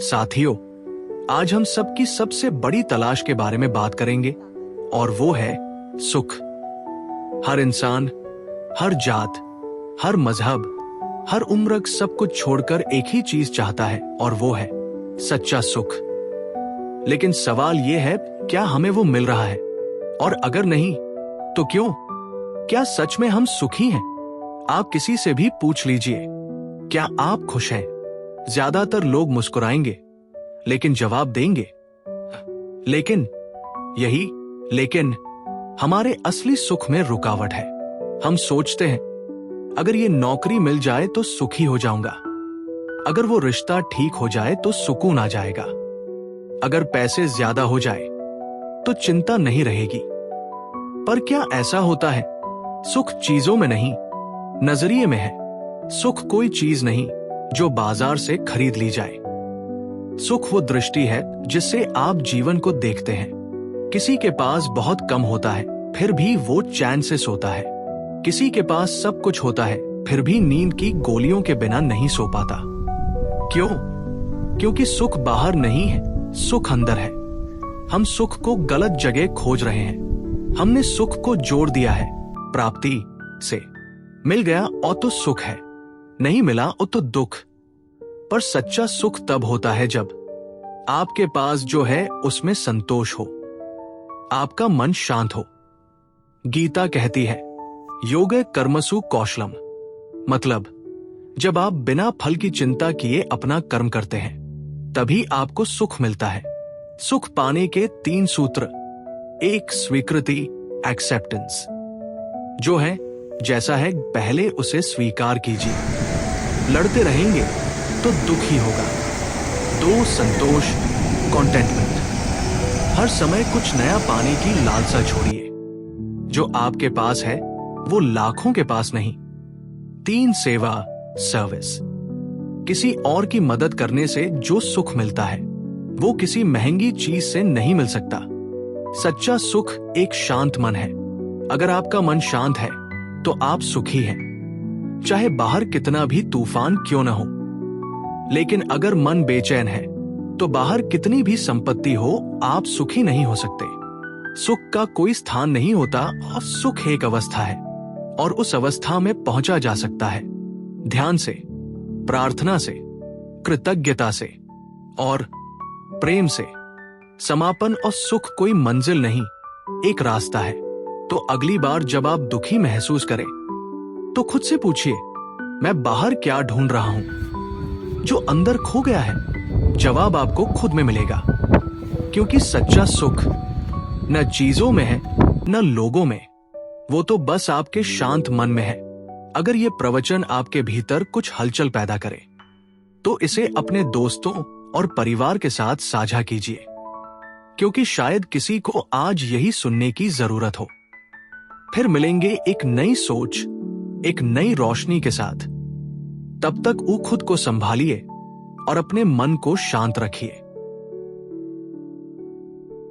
साथियों, आज हम सबकी सबसे बड़ी तलाश के बारे में बात करेंगे और वो है सुख। हर इंसान, हर जात, हर मजहब, हर उम्र सब कुछ छोड़कर एक ही चीज चाहता है और वो है सच्चा सुख। लेकिन सवाल ये है, क्या हमें वो मिल रहा है? और अगर नहीं तो क्यों? क्या सच में हम सुखी हैं? आप किसी से भी पूछ लीजिए, क्या आप खुश हैं? ज्यादातर लोग मुस्कुराएंगे, लेकिन जवाब देंगे लेकिन। यही लेकिन हमारे असली सुख में रुकावट है। हम सोचते हैं, अगर ये नौकरी मिल जाए तो सुखी हो जाऊंगा, अगर वो रिश्ता ठीक हो जाए तो सुकून आ जाएगा, अगर पैसे ज्यादा हो जाए तो चिंता नहीं रहेगी। पर क्या ऐसा होता है? सुख चीजों में नहीं, नजरिए में है। सुख कोई चीज नहीं जो बाजार से खरीद ली जाए। सुख वो दृष्टि है जिससे आप जीवन को देखते हैं। किसी के पास बहुत कम होता है, फिर भी वो चैन से सोता है। किसी के पास सब कुछ होता है, फिर भी नींद की गोलियों के बिना नहीं सो पाता। क्यों? क्योंकि सुख बाहर नहीं है, सुख अंदर है। हम सुख को गलत जगह खोज रहे हैं। हमने सुख को जोड़ दिया है प्राप्ति से। मिल गया और तो सुख है, नहीं मिला और तो दुख। पर सच्चा सुख तब होता है जब आपके पास जो है उसमें संतोष हो, आपका मन शांत हो। गीता कहती है, योगे कर्मसु कौशलम, मतलब जब आप बिना फल की चिंता किए अपना कर्म करते हैं, तभी आपको सुख मिलता है। सुख पाने के 3 सूत्र। 1, स्वीकृति, एक्सेप्टेंस, जो है जैसा है पहले उसे स्वीकार कीजिए। लड़ते रहेंगे तो दुख ही होगा। 2, संतोष, कॉन्टेंटमेंट, हर समय कुछ नया पाने की लालसा छोड़िए। जो आपके पास है वो लाखों के पास नहीं। 3, सेवा, सर्विस, किसी और की मदद करने से जो सुख मिलता है वो किसी महंगी चीज से नहीं मिल सकता। सच्चा सुख एक शांत मन है। अगर आपका मन शांत है तो आप सुखी हैं, चाहे बाहर कितना भी तूफान क्यों न हो। लेकिन अगर मन बेचैन है तो बाहर कितनी भी संपत्ति हो, आप सुखी नहीं हो सकते। सुख का कोई स्थान नहीं होता और सुख एक अवस्था है, और उस अवस्था में पहुंचा जा सकता है ध्यान से, प्रार्थना से, कृतज्ञता से और प्रेम से। समापन और सुख कोई मंजिल नहीं, एक रास्ता है। तो अगली बार जब आप दुखी महसूस करें तो खुद से पूछिए, मैं बाहर क्या ढूंढ रहा हूं जो अंदर खो गया है? जवाब आपको खुद में मिलेगा, क्योंकि सच्चा सुख न चीजों में है न लोगों में, वो तो बस आपके शांत मन में है। अगर ये प्रवचन आपके भीतर कुछ हलचल पैदा करे तो इसे अपने दोस्तों और परिवार के साथ साझा कीजिए, क्योंकि शायद किसी को आज यही सुनने की जरूरत हो। फिर मिलेंगे एक नई सोच, एक नई रोशनी के साथ। तब तक खुद को संभालिए और अपने मन को शांत रखिए।